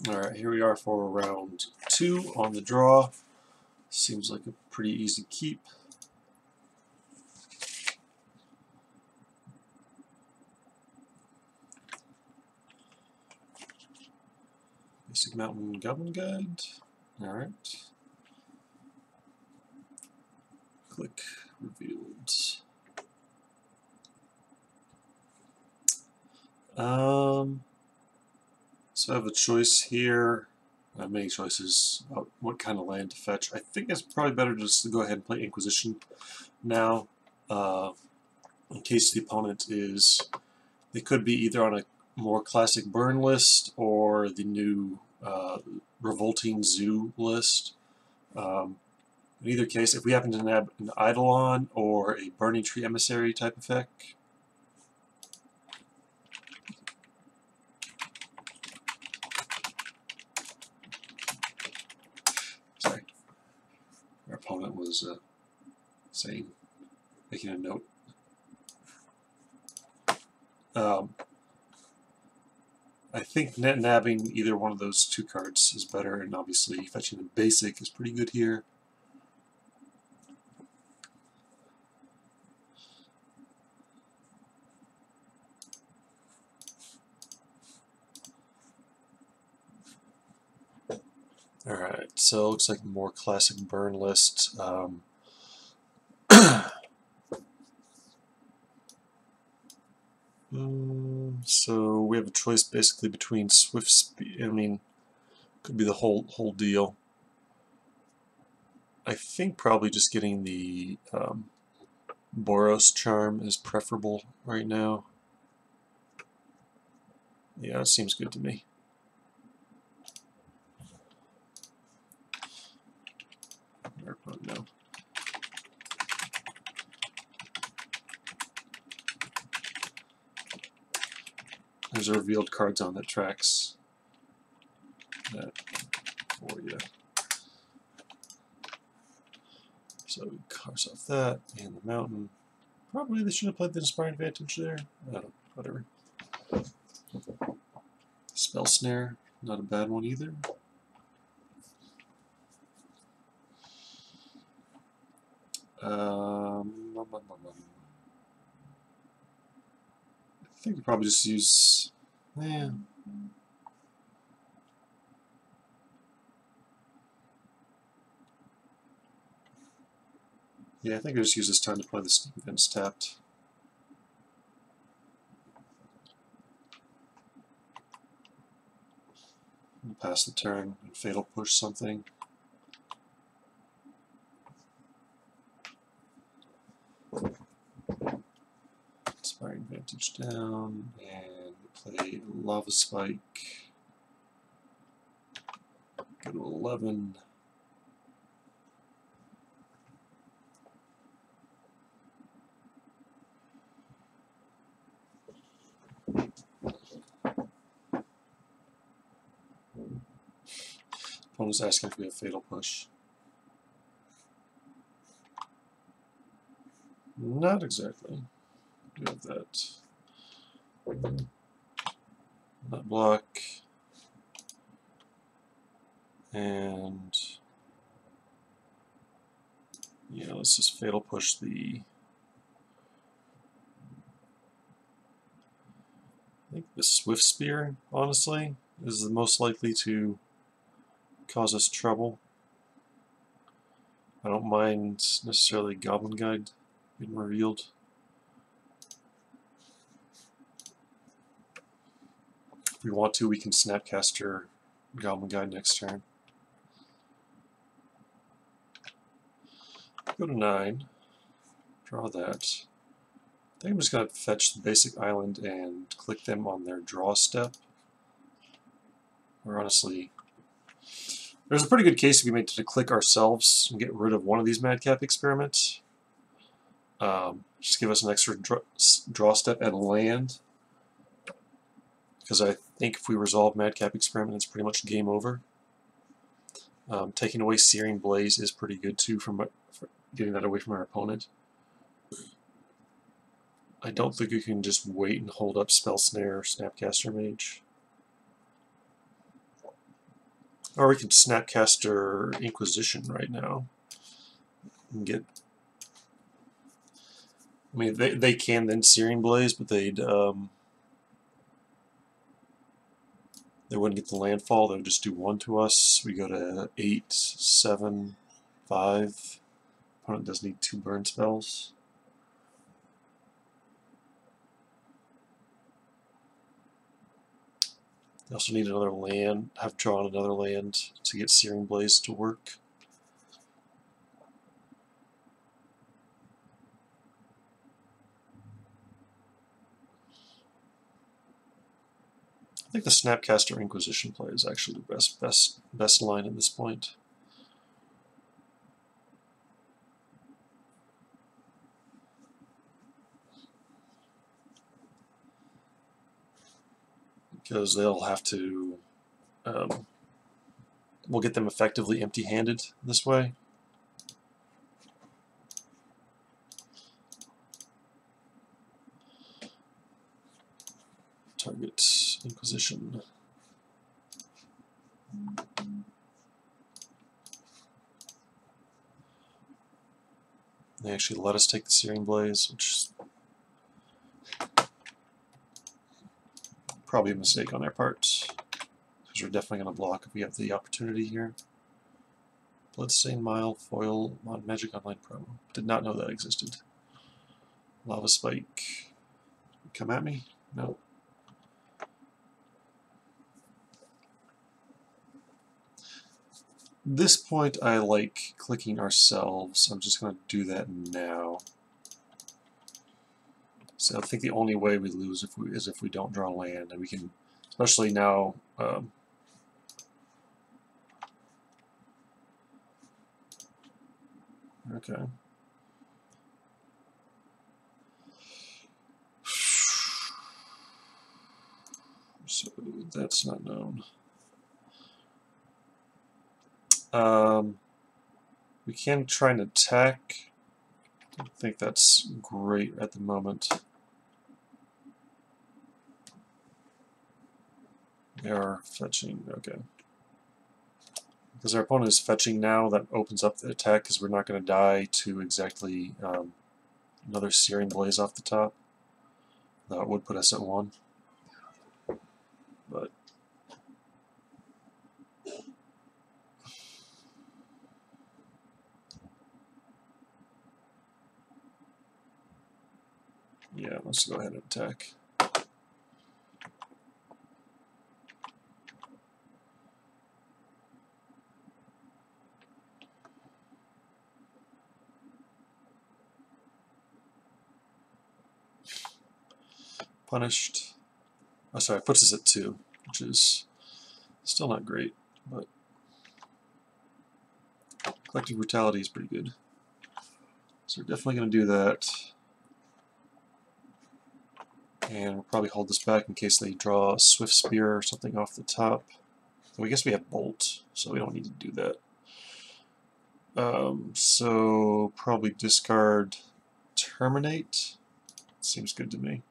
Alright, here we are for round 2 on the draw. Seems like a pretty easy keep. Basic Mountain Goblin Guide. Alright. Click revealed. So I have a choice here. I have many choices about what kind of land to fetch. I think it's probably better just to go ahead and play Inquisition now, in case the opponent is... They could be either on a more classic burn list or the new Revolting Zoo list. In either case, if we happen to nab an Eidolon or a Burning Tree Emissary type effect, sorry, our opponent was making a note. I think net nabbing either one of those two cards is better, and obviously fetching the basic is pretty good here. Alright, so it looks like a more classic burn list. So we have a choice basically between Swift Speed, could be the whole deal. I think probably just getting the Boros Charm is preferable right now. Yeah, it seems good to me. No. There's a revealed card zone that tracks that for you. So we carve off that and the mountain. Probably they should have played the Inspiring Advantage there. Whatever. Spell Snare, not a bad one either. I think we probably just use. Yeah. Yeah, I think I just use this time to play the Sneak Events tapped. We'll pass the turn and Fatal Push something. Inspiring Advantage down, and play Lava Spike. Go to 11. Opponent's asking if we have Fatal Push. Not exactly. We have that. Not block. And yeah, let's just Fatal Push the. I think the Swift Spear, honestly, is the most likely to cause us trouble. I don't mind necessarily Goblin Guide getting revealed. If we want to, we can Snapcaster Goblin Guide next turn. Go to 9. Draw that. I think I'm just going to fetch the basic island and click them on their draw step. Or honestly, there's a pretty good case to be made to click ourselves and get rid of one of these Madcap experiments. Just give us an extra draw step and land. Because I think if we resolve Madcap experiment, it's pretty much game over. Taking away Searing Blaze is pretty good too for getting that away from our opponent. I don't think you can just wait and hold up Spell Snare or Snapcaster Mage. Or we can Snapcaster Inquisition right now and get. I mean, they can then Searing Blaze, but they wouldn't get the landfall. They would just do 1 to us. We go to 8, 7, 5. Opponent does need 2 burn spells. They also need another land, have drawn another land to get Searing Blaze to work. I think the Snapcaster Inquisition play is actually the best line at this point. Because they'll have to, we'll get them effectively empty-handed this way. Target Inquisition. They actually let us take the Searing Blaze, which is probably a mistake on their part, because we're definitely going to block if we have the opportunity here. Bloodstained Mile, foil on Magic Online promo. Did not know that existed. Lava Spike. Come at me? No. This point I like clicking ourselves. I'm just going to do that now. So I think the only way we lose is if we don't draw land, and we can, especially now. Okay. So that's not known. We can try and attack. I don't think that's great at the moment. They are fetching, okay. Because our opponent is fetching now, that opens up the attack because we're not going to die to exactly another Searing Blaze off the top. That would put us at 1. But yeah, let's go ahead and attack. Punished. Oh, sorry, puts us at 2, which is still not great, but Collective Brutality is pretty good. So we're definitely going to do that. And we'll probably hold this back in case they draw a Swift Spear or something off the top. So I guess we have Bolt, so we don't need to do that. So probably discard Terminate. Seems good to me.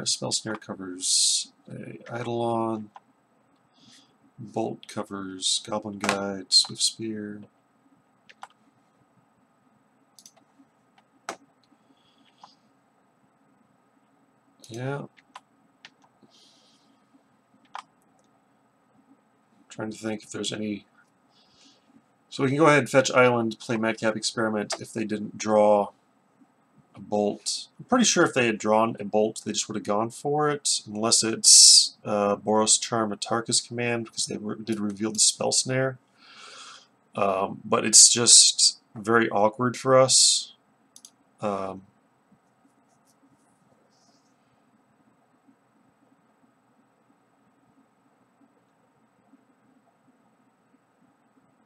Spell Snare covers a Eidolon. Bolt covers Goblin Guide, Swift Spear. Yeah. Trying to think if there's any. So we can go ahead and fetch Island, play Madcap Experiment if they didn't draw a Bolt. I'm pretty sure if they had drawn a Bolt, they just would have gone for it, unless it's Boros Charm Atarka's command, because they did reveal the Spell Snare. But it's just very awkward for us.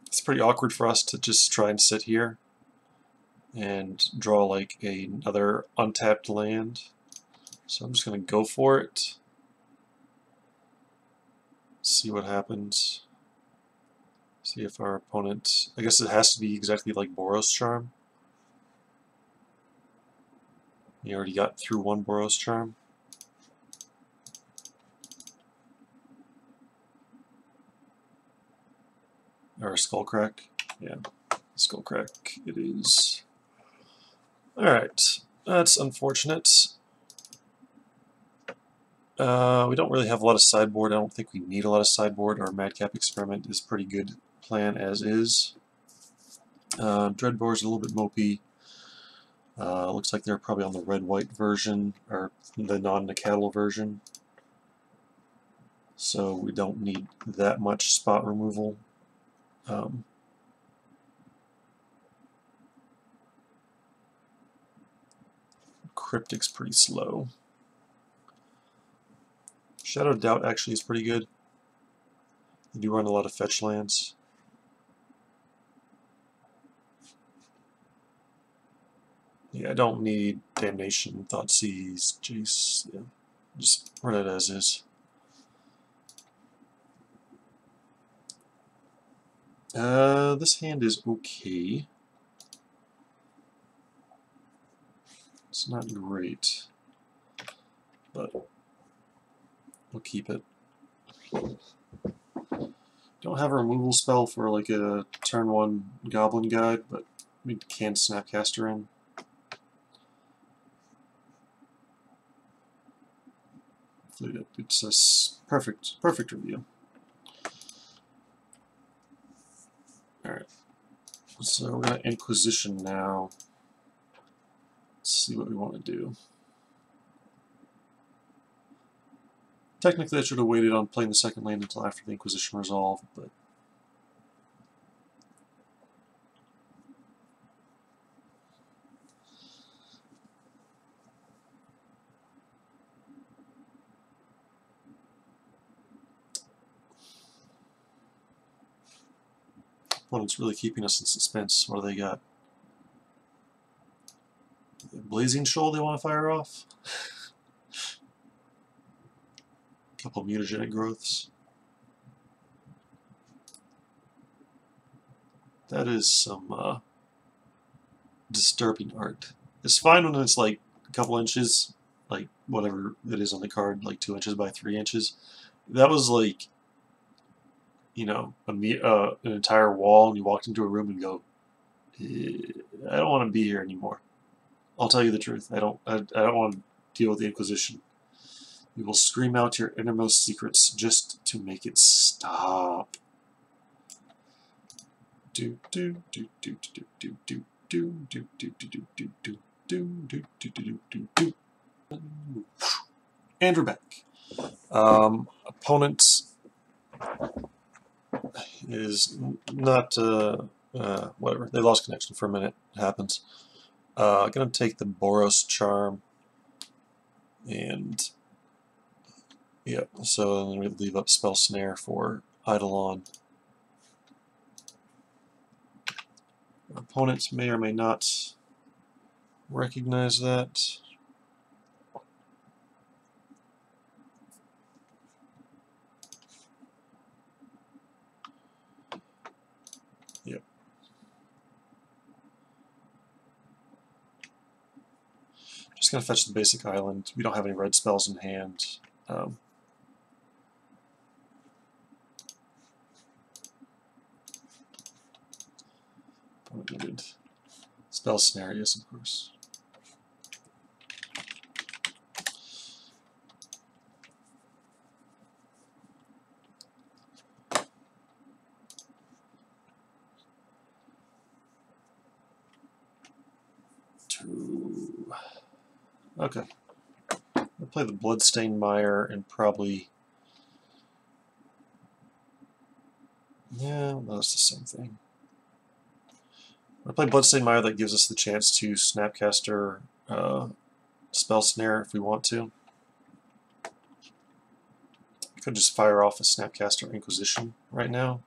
It's pretty awkward for us to just try and sit here and draw like another untapped land. So I'm just going to go for it. See what happens. See if our opponent... I guess it has to be exactly like Boros Charm. You already got through one Boros Charm. Or Skullcrack. Yeah, Skullcrack it is. Alright, that's unfortunate. We don't really have a lot of sideboard. I don't think we need a lot of sideboard. Our Madcap Experiment is pretty good plan as is. Dreadbore's a little bit mopey. Looks like they're probably on the red-white version, or the non-Nicatl version. So we don't need that much spot removal. Cryptic's pretty slow. Shadow of Doubt actually is pretty good. You do run a lot of fetch lands. Yeah, I don't need Damnation, Thoughtseize, Jace. Yeah, just run it as is. This hand is okay. It's not great, but we'll keep it. Don't have a removal spell for like a turn 1 Goblin Guide, but we can Snapcaster in. It's a perfect review. Alright, so we're going to Inquisition now. Let's see what we want to do. Technically I should have waited on playing the second land until after the Inquisition resolved, but opponent's really keeping us in suspense. What do they got? Blazing Shoal they want to fire off? A couple mutagenic growths. That is some disturbing art. It's fine when it's like a couple inches, like whatever it is on the card, like 2 inches by 3 inches. That was like, you know, an entire wall, and you walked into a room and go, I don't want to be here anymore. I'll tell you the truth. I don't want to deal with the Inquisition. You will scream out your innermost secrets just to make it stop. Do do do do do do do do do do do do do do do do do do do. And we're back. Opponent is not whatever. They lost connection for a minute. It happens. Gonna take the Boros Charm, and yeah. So then we leave up Spell Snare for Eidolon. Our opponents may or may not recognize that. Yep. Just gonna fetch the basic island. We don't have any red spells in hand. Needed Spell Snare, yes, of course. Okay. I'll play the Bloodstained Mire and probably... Yeah, well, that's the same thing. I'll play Bloodstained Mire. That gives us the chance to Snapcaster Spell Snare if we want to. Could just fire off a Snapcaster Inquisition right now.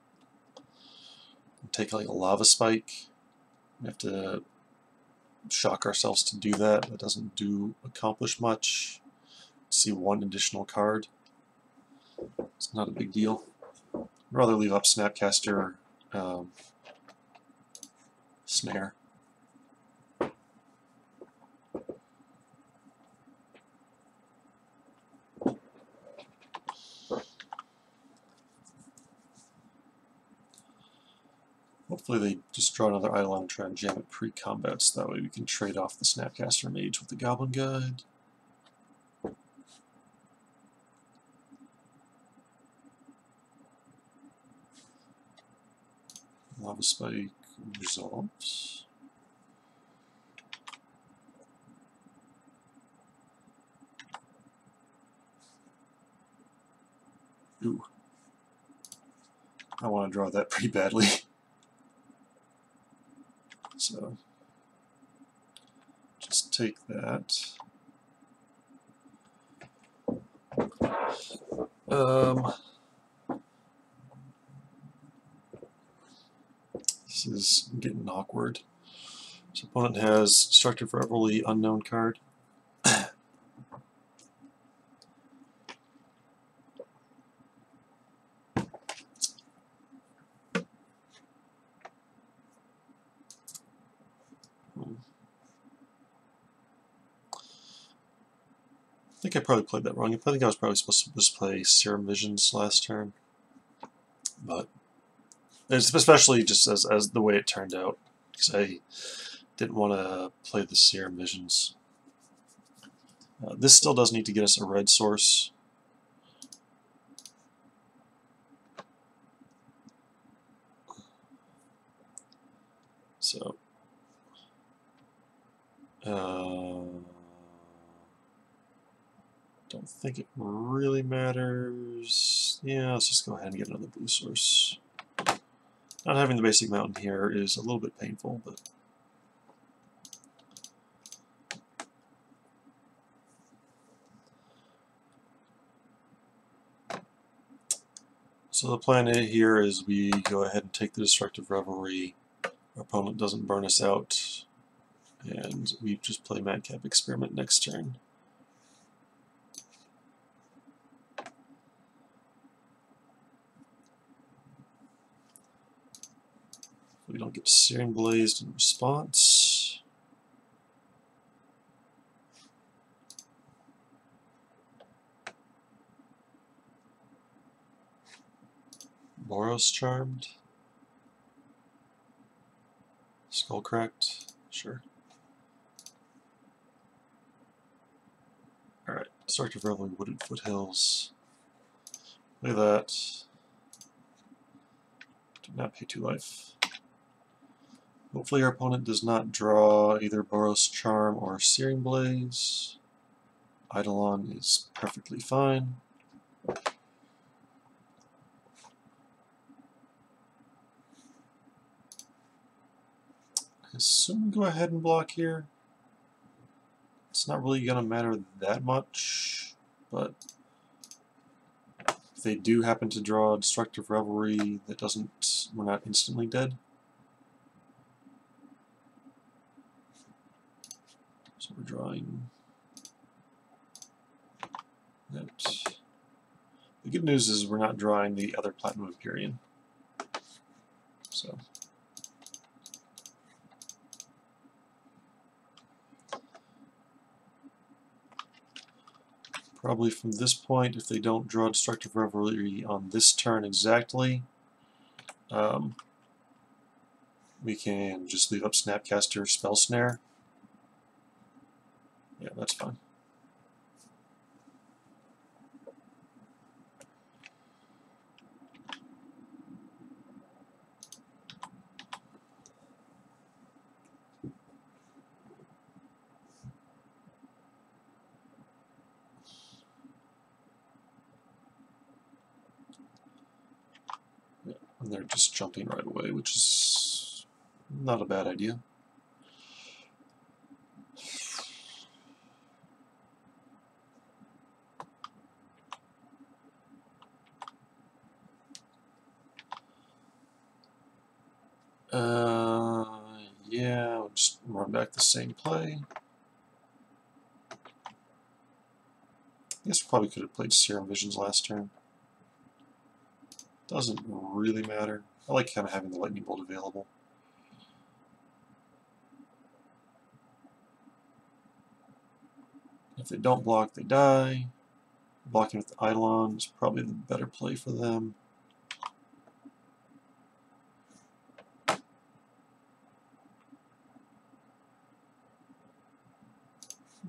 Take like a Lava Spike. We have to shock ourselves to do that. That doesn't accomplish much. See one additional card. It's not a big deal. I'd rather leave up Snapcaster Snare. Hopefully they just draw another Eidolon and try and jam it pre-combat, so that way we can trade off the Snapcaster Mage with the Goblin Guide. Lava Spike resolves. Ooh. I want to draw that pretty badly. So, just take that. This is getting awkward. So opponent has Destructive Revelry, unknown card. I think I probably played that wrong. I think I was probably supposed to just play Serum Visions last turn. But it's especially just as the way it turned out, because I didn't want to play the Serum Visions. This still does need to get us a red source. So, don't think it really matters. Yeah, let's just go ahead and get another blue source. Not having the basic mountain here is a little bit painful, but so the plan A here is we go ahead and take the Destructive Revelry. Our opponent doesn't burn us out, and we just play Madcap Experiment next turn. We don't get Searing Blazed in response. Boros Charmed. Skull Cracked. Sure. Alright, Destructive Revelry, Wooded Foothills. Play that. Do not pay 2 life. Hopefully our opponent does not draw either Boros Charm or Searing Blaze. Eidolon is perfectly fine. I assume go ahead and block here. It's not really going to matter that much, but if they do happen to draw Destructive Revelry, that doesn't, we're not instantly dead. So we're drawing that. The good news is we're not drawing the other Platinum Empyrean. So probably from this point, if they don't draw Destructive Revelry on this turn exactly, we can just leave up Snapcaster Spell Snare. Yeah, that's fine. Yeah, and they're just jumping right away, which is not a bad idea. Yeah, we'll just run back the same play. I guess we probably could have played Serum Visions last turn. Doesn't really matter. I like kind of having the lightning bolt available. If they don't block, they die. Blocking with the Eidolon is probably the better play for them.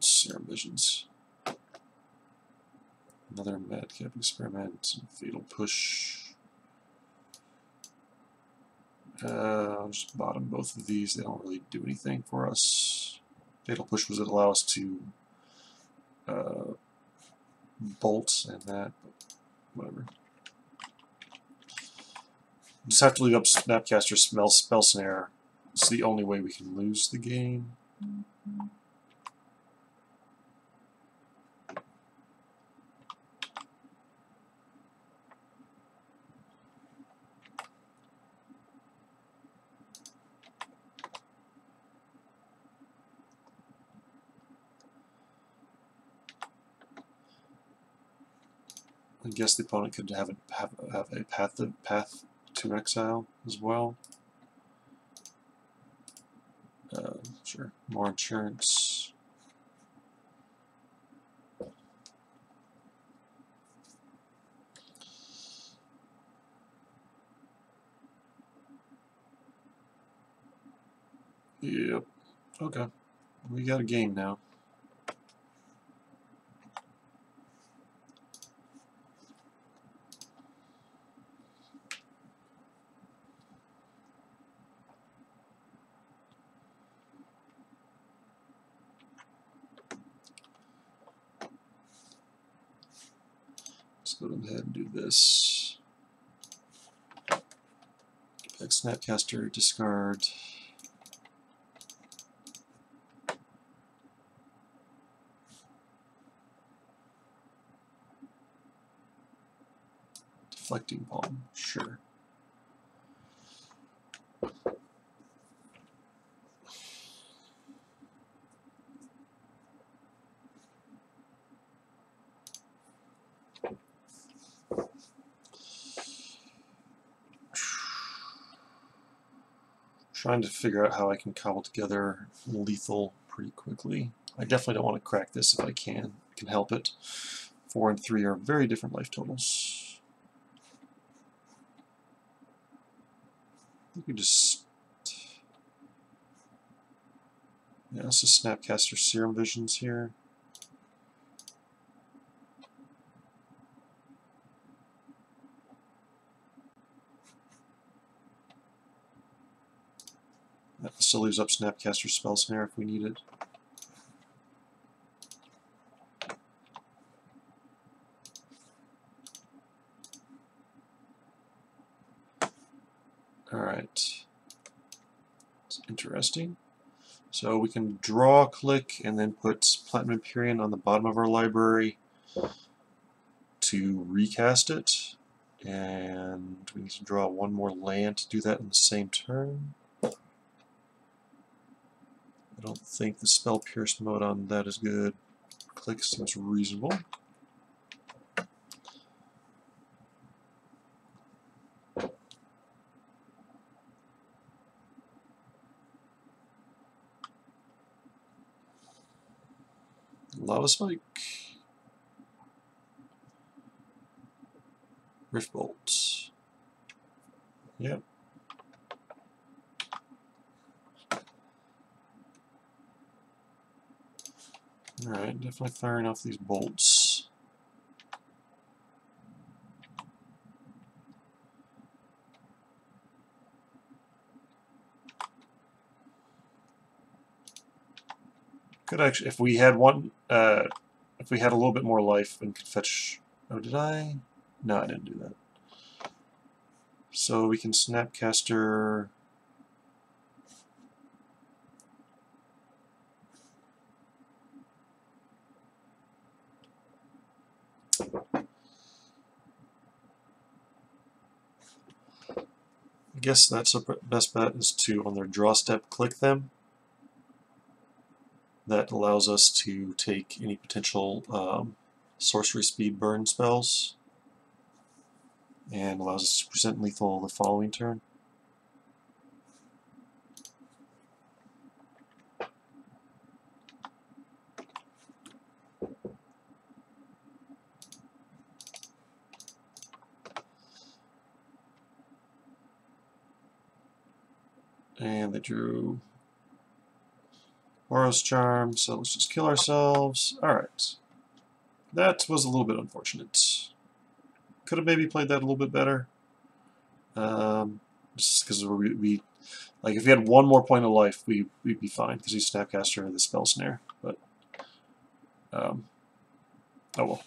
Serum Visions. Another Madcap Experiment. Fatal Push. I'll just bottom both of these. They don't really do anything for us. Fatal Push was it allow us to bolt and that, but whatever. Just have to leave up Snapcaster Spell Snare. It's the only way we can lose the game. I guess the opponent could have a path to exile as well. Sure, more insurance. Yep. Okay. We got a game now. Let's go ahead and do this. Pick Snapcaster, discard. Deflecting Palm, sure. Trying to figure out how I can cobble together lethal pretty quickly. I definitely don't want to crack this if I can help it. 4 and 3 are very different life totals. I think we just... yeah, this is Snapcaster Serum Visions here. That still leaves up Snapcaster Spell Snare if we need it. Alright. It's interesting. So we can draw, click, and then put Platinum Empyrean on the bottom of our library to recast it. And we need to draw one more land to do that in the same turn. I don't think the Spell Pierce mode on that is good. Click seems reasonable. Lava Spike. Rift Bolt. Yep. Alright, definitely firing off these bolts. Could actually, if we had one, if we had a little bit more life and could fetch. Oh, did I? No, I didn't do that. So we can Snapcaster. I guess that's the best bet is to, on their draw step, click them. That allows us to take any potential sorcery speed burn spells. and allows us to present lethal the following turn. And they drew Boros Charm, so let's just kill ourselves. Alright. That was a little bit unfortunate. Could have maybe played that a little bit better. Just because we like if we had one more point of life, we'd be fine because we Snapcaster the Spell Snare. But oh well.